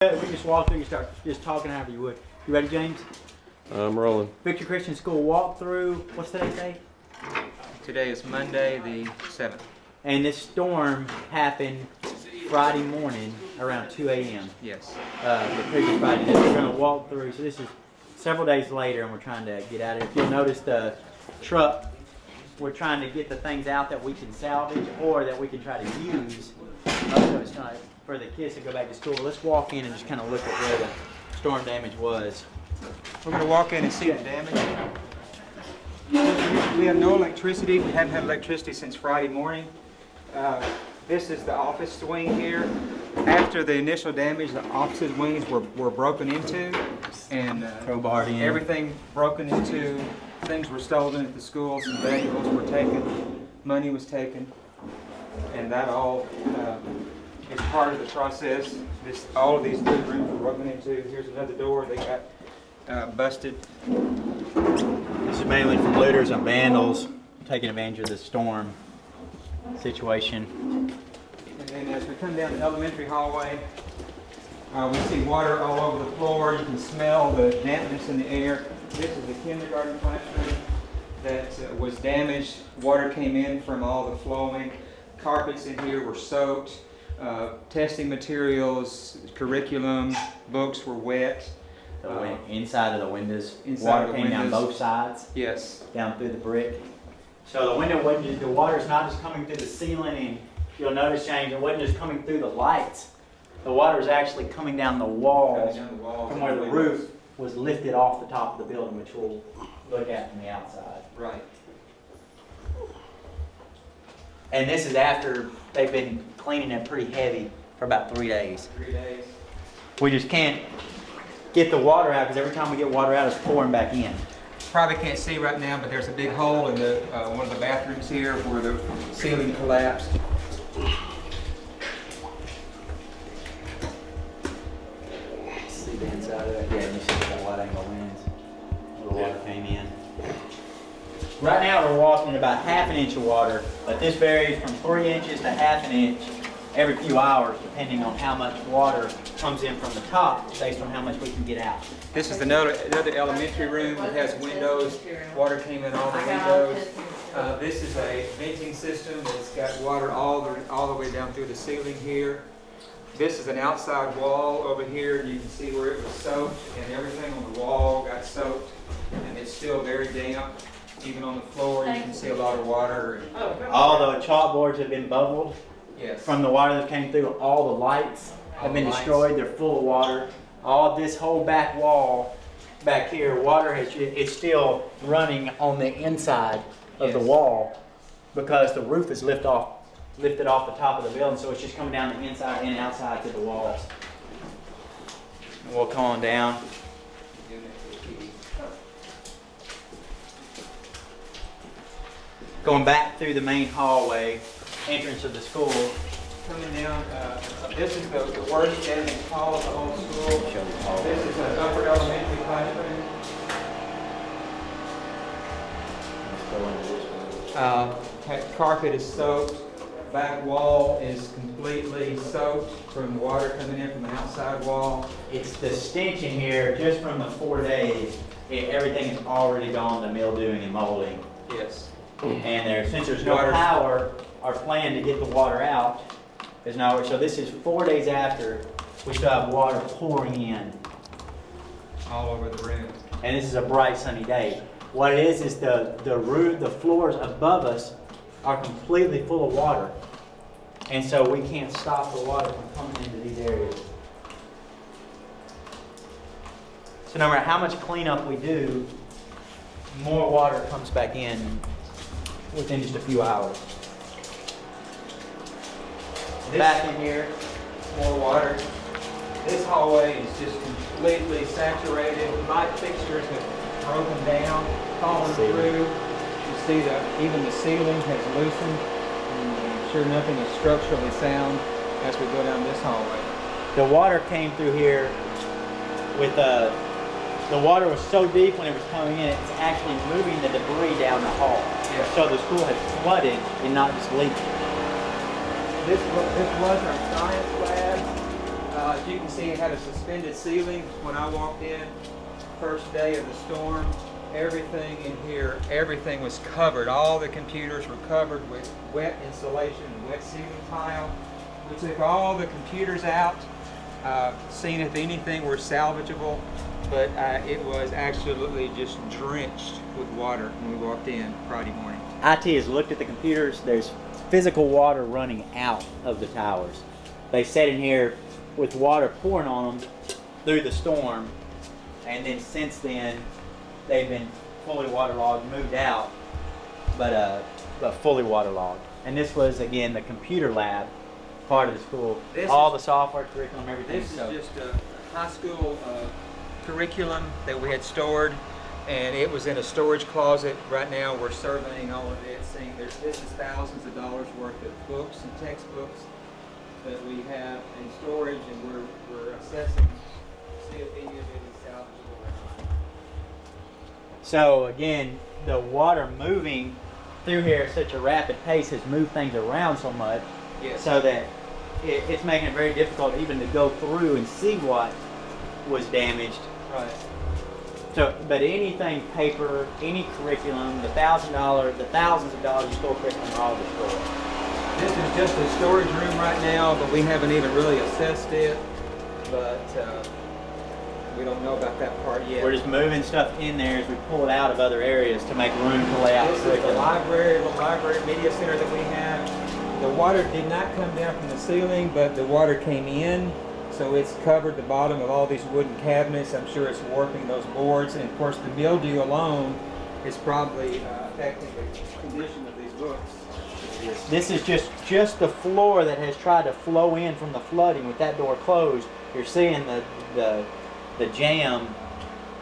We just walk through, you start just talking however you would. You ready, James? I'm rolling. Victory Christian School walkthrough. What's today's date? Today is Monday the 7th. And this storm happened Friday morning around 2 a.m. Yes. The previous Friday. We're going to walk through. So this is several days later, and we're trying to get out of it. If you'll notice the truck, we're trying to get the things out that we can salvage or that we can try to use. So it's not for the kids to go back to school. Let's walk in and just kind of look at where the storm damage was. We're going to walk in and see the damage. We have no electricity. We haven't had electricity since Friday morning. This is the office wing here. After the initial damage, the office wings were broken into, and Crowbarred in. everything broken into. Things were stolen at the school. Some valuables were taken. Money was taken, and that all is part of the process. All of these three rooms were broken into. Here's another door. They got busted. This is mainly from looters and vandals taking advantage of the storm situation. And then as we come down the elementary hallway, we see water all over the floor. You can smell the dampness in the air. This is the kindergarten classroom that was damaged. Water came in from all the flowing. Carpets in here were soaked. Testing materials, curriculum, books were wet. Inside of the windows, Inside water of the came down windows. both sides, Yes. down through the brick. So the water's not just coming through the ceiling, and you'll notice, James, it wasn't just coming through the lights. The water was actually coming down the walls Coming down the walls from where and the the roof windows. was lifted off the top of the building, which we'll look at from the outside. Right. And this is after they've been cleaning it pretty heavy for about 3 days. 3 days. We just can't get the water out because every time we get water out, it's pouring back in. Probably can't see right now, but there's a big hole in the one of the bathrooms here where the ceiling collapsed. See the inside of it? Yeah, and you see that wide angle lens where the water came in. Right now we're walking at about ½ inch of water, but this varies from 3 inches to ½ inch every few hours, depending on how much water comes in from the top, based on how much we can get out. This is another elementary room that has windows. Water came in all the windows. This is a venting system that's got water all the way down through the ceiling here. This is an outside wall over here. You can see where it was soaked, and everything on the wall got soaked, and it's still very damp. Even on the floor, you can see a lot of water. All the chalkboards have been bubbled Yes. from the water that came through. All the lights have been destroyed. They're full of water. All this whole back wall back here, water it's still running on the inside of the Yes. wall because the roof is lifted off the top of the building, so it's just coming down the inside and outside to the walls. And we'll come on down. Going back through the main hallway, entrance of the school. Coming down, this is the worst damaged hall of the whole school. This is an upper elementary classroom. Carpet is soaked. Back wall is completely soaked from water coming in from the outside wall. It's the stench in here just from the 4 days. Everything is already gone to mildewing and molding. Yes. And since there's no Water's- power, our plan to get the water out is now. So this is 4 days after we still have water pouring in, All over the room. and this is a bright sunny day. What it is the roof, the floors above us are completely full of water, and so we can't stop the water from coming into these areas. So no matter how much cleanup we do, more water comes back in within just a few hours. Back in here, More water. This hallway is just completely saturated. Light fixtures have broken down, fallen through. You see that even the ceiling has loosened. And sure, nothing is structurally sound as we go down this hallway. the water came through here with the water was so deep when it was coming in, it's actually moving the debris down the hall. Yeah. So the school has flooded and not just leaking. This was our science lab. As you can see, it had a suspended ceiling when I walked in. First day of the storm, everything in here, everything was covered. All the computers were covered with wet insulation and wet ceiling tile. We took all the computers out, seeing if anything were salvageable, but it was absolutely just drenched with water when we walked in Friday morning. IT has looked at the computers. There's physical water running out of the towers. They sat in here with water pouring on them through the storm, and then since then they've been fully waterlogged, moved out, but fully waterlogged. And this was again the computer lab part of the school. All the software, curriculum, everything. This is just a high school curriculum that we had stored, and it was in a storage closet. Right now we're surveying all of it, seeing this is thousands of dollars worth of books and textbooks that we have in storage, and we're assessing to see if any of it is salvageable or not. So again, the water moving through here at such a rapid pace has moved things around so much, Yes. so that it's making it very difficult even to go through and see what was damaged. Right. So, but anything paper, any curriculum, the thousands of dollars you store curriculum are all destroyed. This is just a storage room right now, but we haven't even really assessed it. But we don't know about that part yet. We're just moving stuff in there as we pull it out of other areas to make room to lay out This is the curriculum. library media center that we have. The water did not come down from the ceiling, but the water came in. So it's covered the bottom of all these wooden cabinets. I'm sure it's warping those boards. And of course the mildew alone is probably affecting the condition of these books. This is just the floor that has tried to flow in from the flooding. With that door closed, you're seeing the jam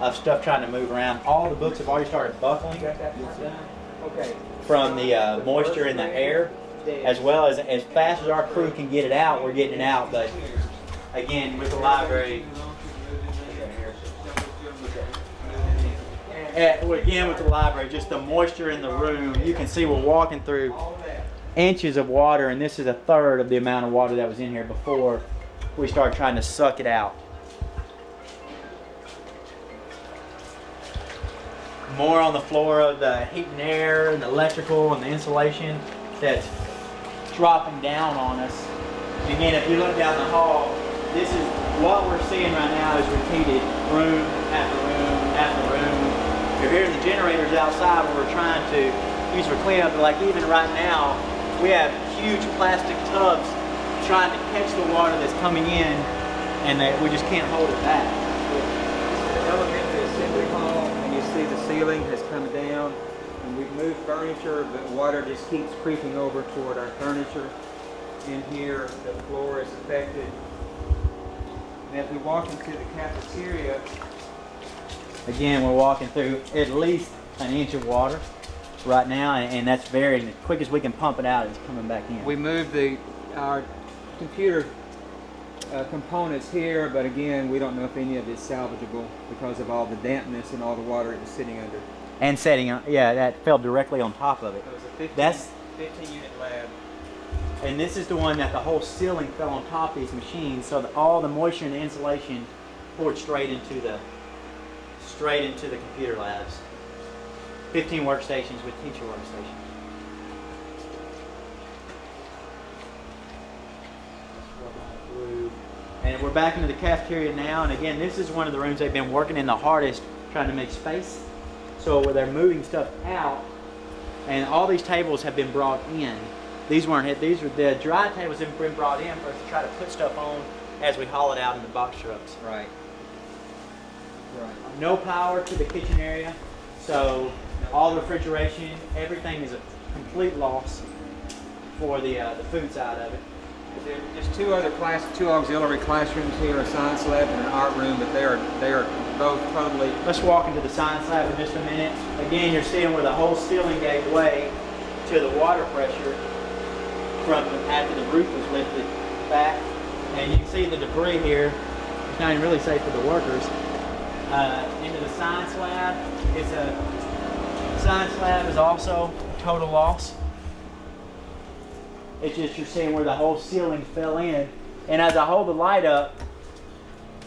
of stuff trying to move around. All the books have already started buckling Got that part done? Okay. from the moisture in the air, as well as fast as our crew can get it out, we're getting it out. But again, with the library, just the moisture in the room, you can see we're walking through inches of water, and this is a third of the amount of water that was in here before we started trying to suck it out. More on the floor of the heat and air and the electrical and the insulation that's dropping down on us. And again, if you look down the hall, this is what we're seeing right now is repeated room after room after room. You're hearing the generators outside when we're trying to use for cleanup, but like even right now, we have huge plastic tubs trying to catch the water that's coming in, and that we just can't hold it back. The elementary assembly hall, and you see the ceiling has come down, and we've moved furniture, but water just keeps creeping over toward our furniture. In here, the floor is affected. And as we walk into the cafeteria, Again, we're walking through at least an inch of water right now, and that's varying. As quick as we can pump it out, it's coming back in. we moved our computer components here, but again, we don't know if any of it's salvageable because of all the dampness and all the water it was sitting under. And setting up, yeah, that fell directly on top of it. It was a 15 unit lab. And this is the one that the whole ceiling fell on top of these machines, so that all the moisture and the insulation poured straight into the computer labs. 15 workstations with teacher workstations. And we're back into the cafeteria now, and again, this is one of the rooms they've been working in the hardest, trying to make space. So where they're moving stuff out, and all these tables have been brought in. These weren't hit. These were the dry tables have been brought in for us to try to put stuff on as we haul it out in the box trucks. Right. No power to the kitchen area, so all the refrigeration, everything is a complete loss for the food side of it. There's two auxiliary classrooms here, a science lab and an art room, but they are both totally. Let's walk into the science lab in just a minute. Again, you're seeing where the whole ceiling gave way to the water pressure from after the roof was lifted back, and you can see the debris here. It's not even really safe for the workers. Into the science lab. Science lab is also a total loss. It's just you're seeing where the whole ceiling fell in, and as I hold the light up,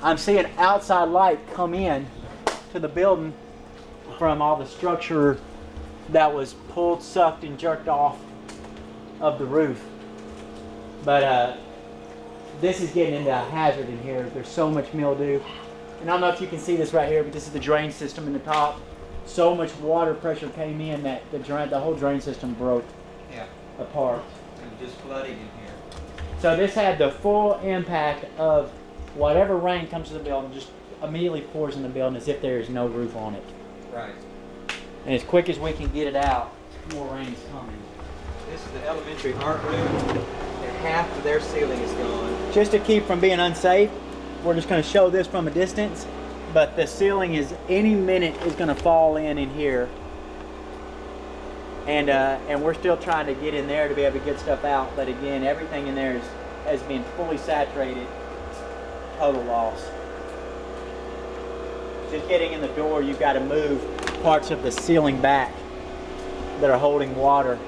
I'm seeing outside light come in to the building from all the structure that was pulled, sucked, and jerked off of the roof. But this is getting into a hazard in here. There's so much mildew. And I don't know if you can see this right here, but this is the drain system in the top. So much water pressure came in that the whole drain system broke apart. And just flooding in here. So this had the full impact of whatever rain comes to the building just immediately pours in the building as if there is no roof on it. Right. And as quick as we can get it out, more rain's coming. This is the elementary art room, and half of their ceiling is gone. Just to keep from being unsafe, we're just going to show this from a distance, but the ceiling is any minute is going to fall in here. And we're still trying to get in there to be able to get stuff out, but again, everything in there has been fully saturated. Total loss. Just getting in the door, you've got to move parts of the ceiling back that are holding water.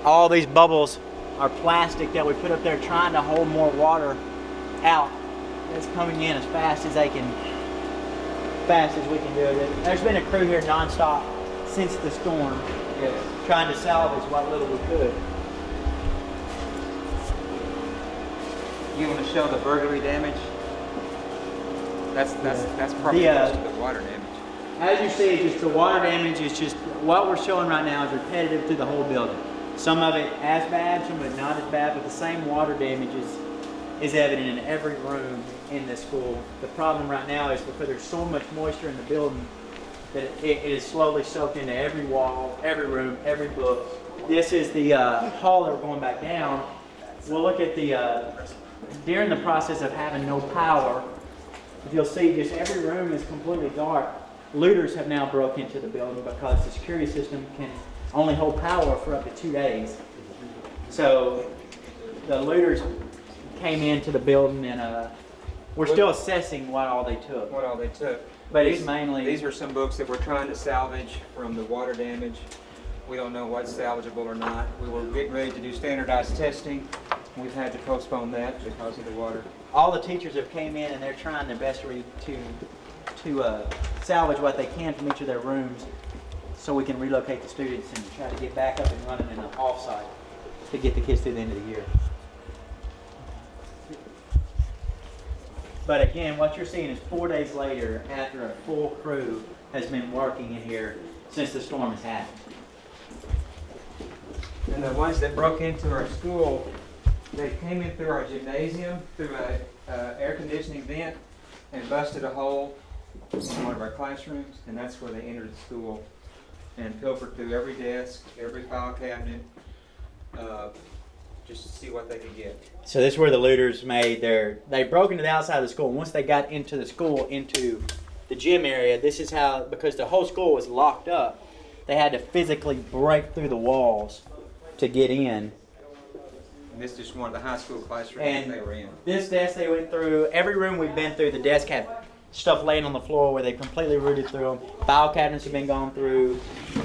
All these bubbles are plastic that we put up there trying to hold more water out. It's coming in as fast as we can do it. There's been a crew here nonstop since the storm, trying to salvage what little we could. You want to show the burglary damage? That's probably most of the water damage. As you see, just the water damage is just what we're showing right now is repetitive through the whole building. Some of it as bad, some of it not as bad, but the same water damage is evident in every room in the school. The problem right now is because there's so much moisture in the building that it is slowly soaked into every wall, every room, every book. This is the hall that we're going back down. We'll look at during the process of having no power, you'll see just every room is completely dark. Looters have now broke into the building because the security system can only hold power for up to 2 days. So the looters came into the building, and we're still assessing what all they took. But it's mainly... These are some books that we're trying to salvage from the water damage. We don't know what's salvageable or not. We were getting ready to do standardized testing. We've had to postpone that because of the water. All the teachers have came in and they're trying their best to salvage what they can from each of their rooms so we can relocate the students and try to get back up and running in an off-site to get the kids through the end of the year. But again, what you're seeing is 4 days later after a full crew has been working in here since the storm has happened. And the ones that broke into our school, they came in through our gymnasium, through a air conditioning vent, and busted a hole in one of our classrooms, and that's where they entered the school and pilfered through every desk, every file cabinet, just to see what they could get. So this is where the looters they broke into the outside of the school. And once they got into the school, into the gym area, this is how, because the whole school was locked up, they had to physically break through the walls to get in. And this is just one of the high school classrooms And they were in. This desk they went through, every room we've been through, the desk had stuff laying on the floor where they completely rooted through them. File cabinets have been gone through,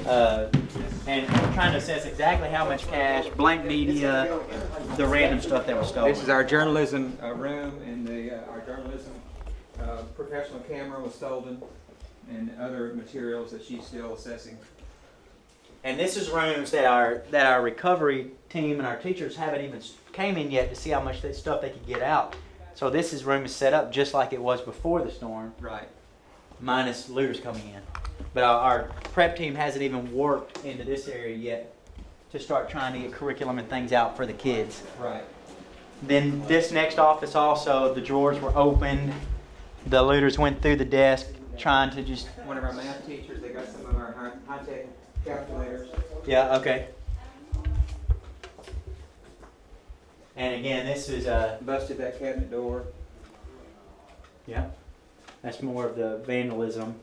and trying to assess exactly how much cash, blank media, the random stuff that was stolen. This is our journalism room, and our journalism professional camera was stolen, and other materials that she's still assessing. And this is rooms that our recovery team and our teachers haven't even came in yet to see how much stuff they could get out. So this room is set up just like it was before the storm. Right. Minus looters coming in. But our prep team hasn't even worked into this area yet to start trying to get curriculum and things out for the kids. Right. Then this next office also, the drawers were opened. The looters went through the desk trying to just... One of our math teachers, they got some of our high-tech calculators. Yeah, okay. And again, this is... Busted that cabinet door. Yeah. That's more of the vandalism.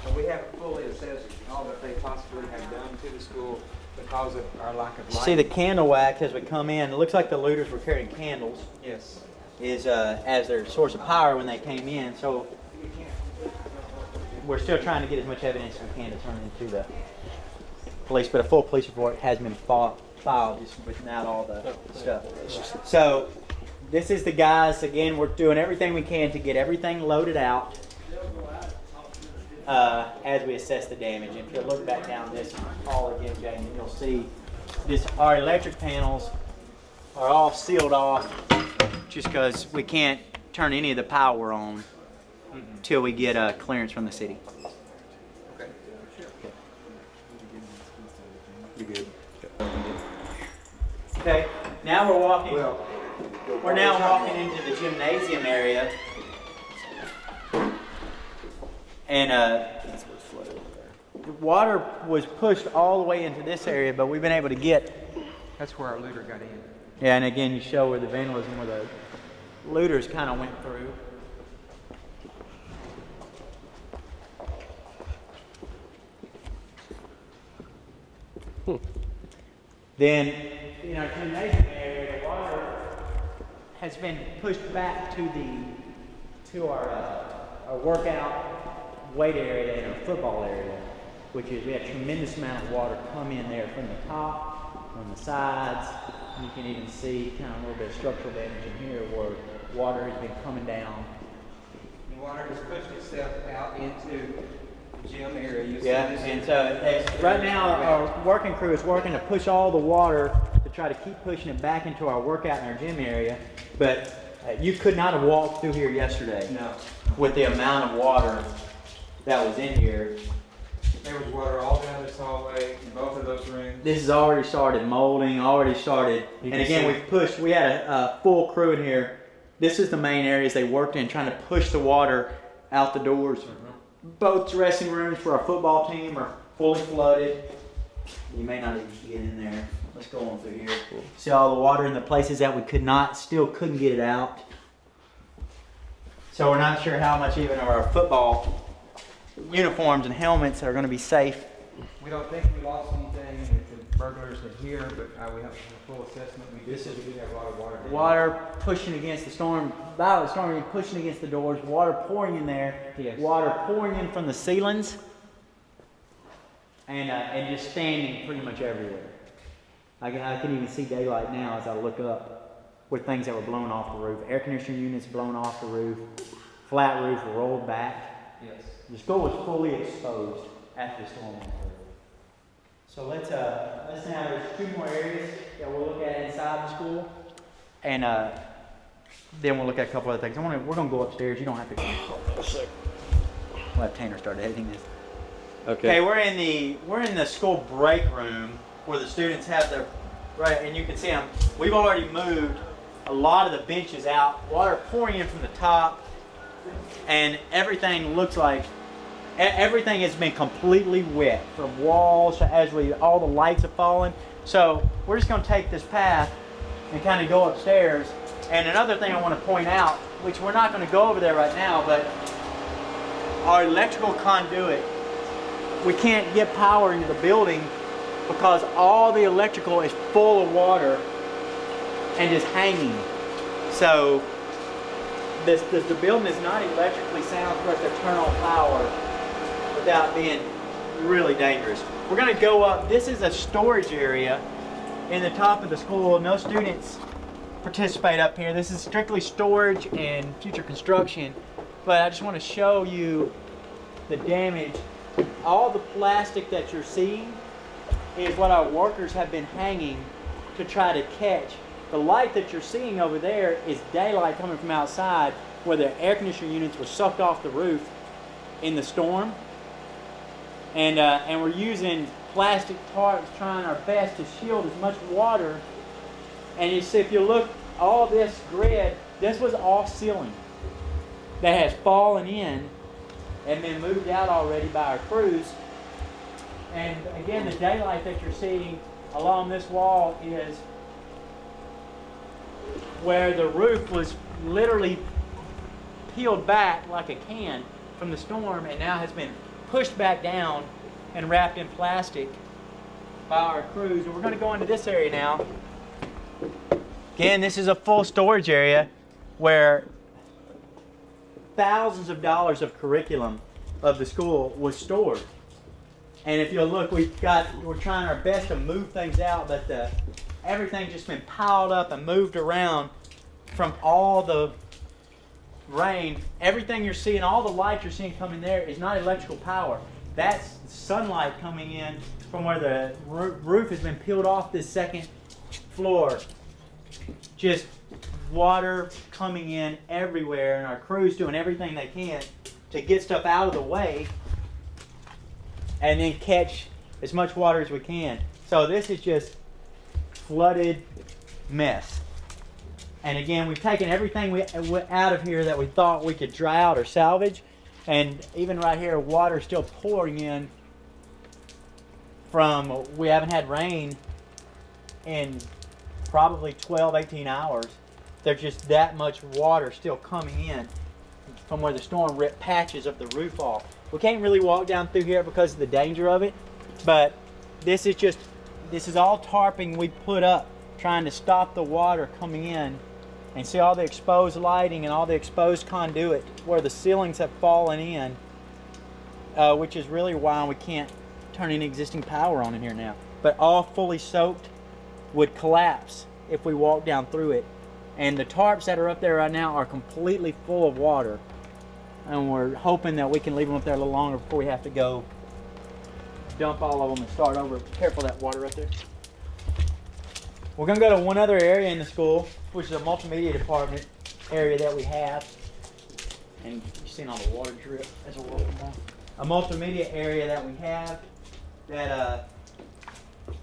And we haven't fully assessed all that they possibly have done to the school because of our lack of light. See the candle wax as we come in. It looks like the looters were carrying candles. Yes. Is as their source of power when they came in. So we're still trying to get as much evidence as we can to turn into the police. But a full police report has been file just without all the stuff. So this is the guys, again, we're doing everything we can to get everything loaded out as we assess the damage. And if you look back down this hall again, Jamie, you'll see this, our electric panels are all sealed off just because we can't turn any of the power on till we get a clearance from the city. Okay. You're good. Okay, now we're walking. We're now walking into the gymnasium area, and the water was pushed all the way into this area, but we've been able to get. That's where our looter got in. Yeah, and again, you show where the vandalism, where the looters kind of went through. Then, in our gymnasium area, the water has been pushed back to our workout weight area and our football area, which is, we have tremendous amount of water come in there from the top, on the sides. You can even see kind of a little bit of structural damage in here where water has been coming down. The water has pushed itself out into the gym area. You see Yeah, this and so right now our working crew is working to push all the water to try to keep pushing it back into our workout and our gym area. But you could not have walked through here yesterday with the amount of water that was in here. There was water all down this hallway in both of those rooms. This has already started molding, already started. And again, we had a full crew in here. This is the main areas they worked in, trying to push the water out the doors. Both dressing rooms for our football team are fully flooded. You may not even get in there. Let's go on through here. See all the water in the places that we couldn't get it out. So we're not sure how much even of our football uniforms and helmets are going to be safe. We don't think we lost anything with the burglars in here, but we have a full assessment. We do have a lot of water. Water pushing against the storm, violent storm pushing against the doors, water pouring in there, Yes. water pouring in from the ceilings, and just standing pretty much everywhere. I can even see daylight now as I look up with things that were blown off the roof. Air conditioning units blown off the roof, flat roof rolled back. Yes. The school was fully exposed after the storm went through. So let's now, there's two more areas that we'll look at inside the school, and then we'll look at a couple other things. We're gonna go upstairs. You don't have to go. We'll have Tanner start editing this. Okay, we're in the school break room where the students have their and you can see them. We've already moved a lot of the benches out. Water pouring in from the top. And everything looks like everything has been completely wet from walls to all the lights have fallen. So we're just going to take this path and kind of go upstairs. And another thing I want to point out, which we're not going to go over there right now, but our electrical conduit, we can't get power into the building because all the electrical is full of water and just hanging. So the building is not electrically sound for us to turn on power without being really dangerous. We're going to go up. This is a storage area in the top of the school. No students participate up here. This is strictly storage and future construction. But I just want to show you the damage. All the plastic that you're seeing is what our workers have been hanging to try to catch. The light that you're seeing over there is daylight coming from outside where the air conditioning units were sucked off the roof in the storm. And we're using plastic tarps, trying our best to shield as much water. And you see, if you look, all this grid, this was all ceiling that has fallen in and been moved out already by our crews. And again, the daylight that you're seeing along this wall is where the roof was literally peeled back like a can from the storm and now has been pushed back down and wrapped in plastic by our crews. And we're going to go into this area now. Again, this is a full storage area where thousands of dollars of curriculum of the school was stored. And if you'll look, we're trying our best to move things out, but everything's just been piled up and moved around from all the rain. Everything you're seeing, all the light you're seeing coming there is not electrical power. That's sunlight coming in from where the roof has been peeled off this second floor. Just water coming in everywhere, and our crew's doing everything they can to get stuff out of the way and then catch as much water as we can. So this is just flooded mess. And again, we've taken everything out of here that we thought we could dry out or salvage. And even right here, water's still pouring in from, we haven't had rain in probably 12, 18 hours. There's just that much water still coming in from where the storm ripped patches of the roof off. We can't really walk down through here because of the danger of it, but this is all tarping we put up trying to stop the water coming in. And see all the exposed lighting and all the exposed conduit where the ceilings have fallen in, which is really why we can't turn any existing power on in here now. But all fully soaked would collapse if we walked down through it. And the tarps that are up there right now are completely full of water. And we're hoping that we can leave them up there a little longer before we have to go dump all of them and start over. Careful of that water up there. We're going to go to one other area in the school, which is a multimedia department area that we have. And you've seen all the water drip as we're walking by. A multimedia area that we have that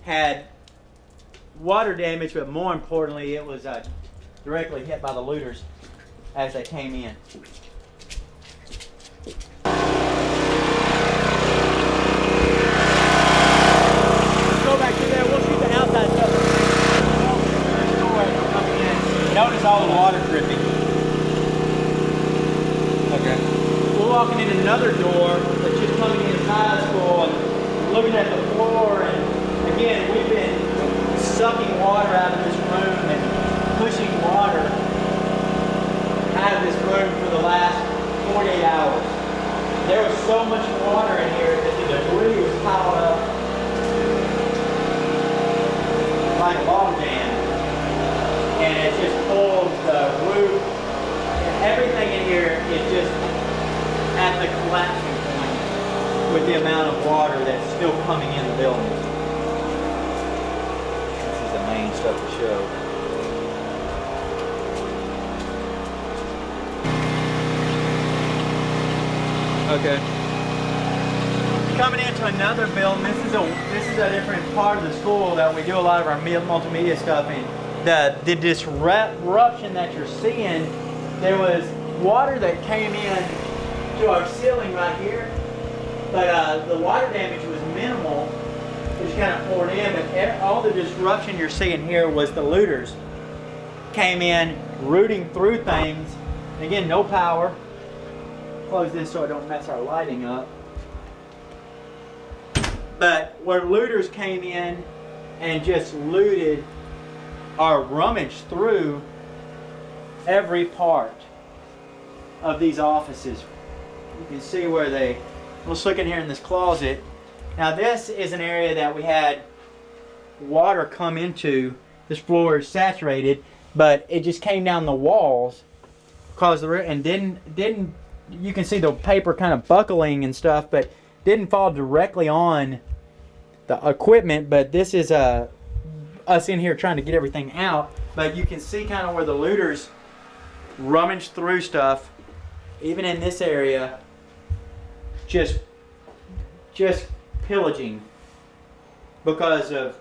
had water damage, but more importantly, it was directly hit by the looters as they came in. Let's go back to there. We'll shoot the outside stuff. Notice all the water dripping. Okay. We're walking in another door that's just coming inside the school and looking at the floor, and again, we've been sucking water out of this room and pushing water out of this room for the last 48 hours. There was so much water in here that the debris was piled up like a log jam. And it just pulled the roof, and everything in here is just at the collapsing point with the amount of water that's still coming in the building. This is the main stuff to show. Okay. Coming into another building, this is a different part of the school that we do a lot of our multimedia stuff in. The disruption that you're seeing, there was water that came in to our ceiling right here, but the water damage was minimal. It just kind of poured in, but all the disruption you're seeing here was the looters came in, rooting through things. And again, no power. Close this so I don't mess our lighting up. But where looters came in and just looted or rummaged through every part of these offices. You can see where let's look in here in this closet. Now this is an area that we had water come into. This floor is saturated, but it just came down the walls and didn't you can see the paper kind of buckling and stuff, but didn't fall directly on the equipment. But this is us in here trying to get everything out, but you can see kind of where the looters rummaged through stuff, even in this area, just pillaging because of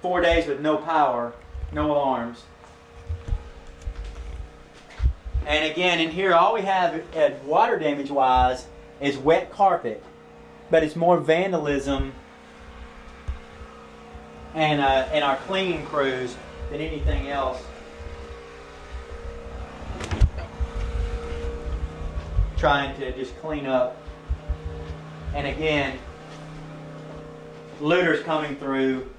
4 days with no power, no alarms. And again, in here, all we have at water damage wise is wet carpet, but it's more vandalism and our cleaning crews than anything else. Trying to just clean up. And again, looters coming through,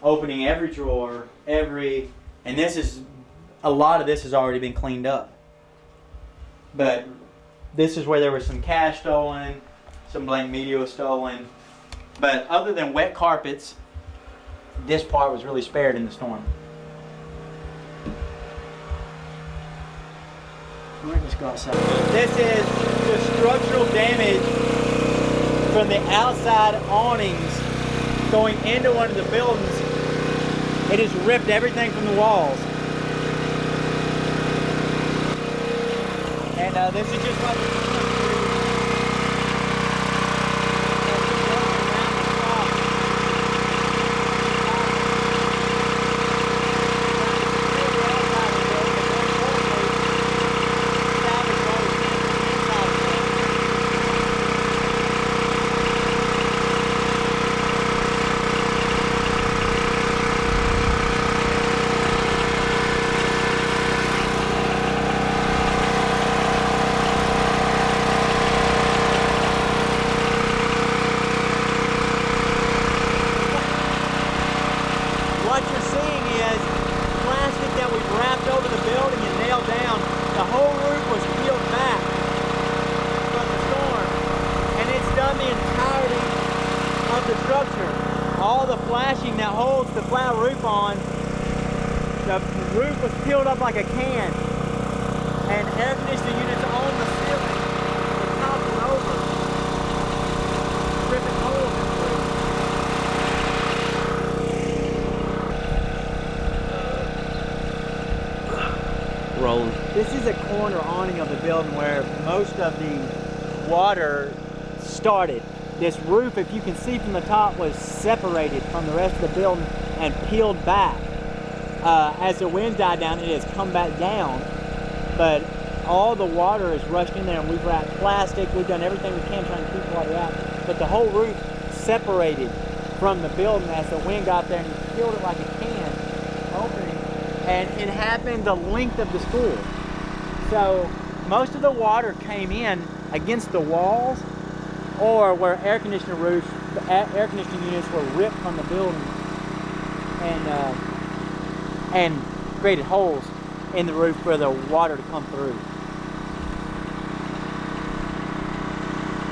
opening every drawer, and this is, a lot of this has already been cleaned up. But this is where there was some cash stolen, some blank media was stolen, But other than wet carpets, this part was really spared in the storm. Just go outside. This is the structural damage from the outside awnings going into one of the buildings. It has ripped everything from the walls. And this is just like what you're seeing is plastic that we've wrapped over the building and nailed down. The whole roof was peeled back from the storm, and it's done the entirety of the structure. All the flashing that holds the flat roof on, the roof was peeled up like a can, and air conditioning units on the ceiling were toppled over, ripping holes in the roof. Rolling. This is a corner awning of the building where most of the water started. This roof, if you can see from the top, was separated from the rest of the building and peeled back. As the wind died down, it has come back down, but all the water is rushed in there, and we've wrapped plastic. We've done everything we can trying to keep water out, but the whole roof separated from the building as the wind got there, and it peeled it like a can, opening. And it happened the length of the school. So most of the water came in against the walls or where air conditioning units were ripped from the building and created holes in the roof for the water to come through.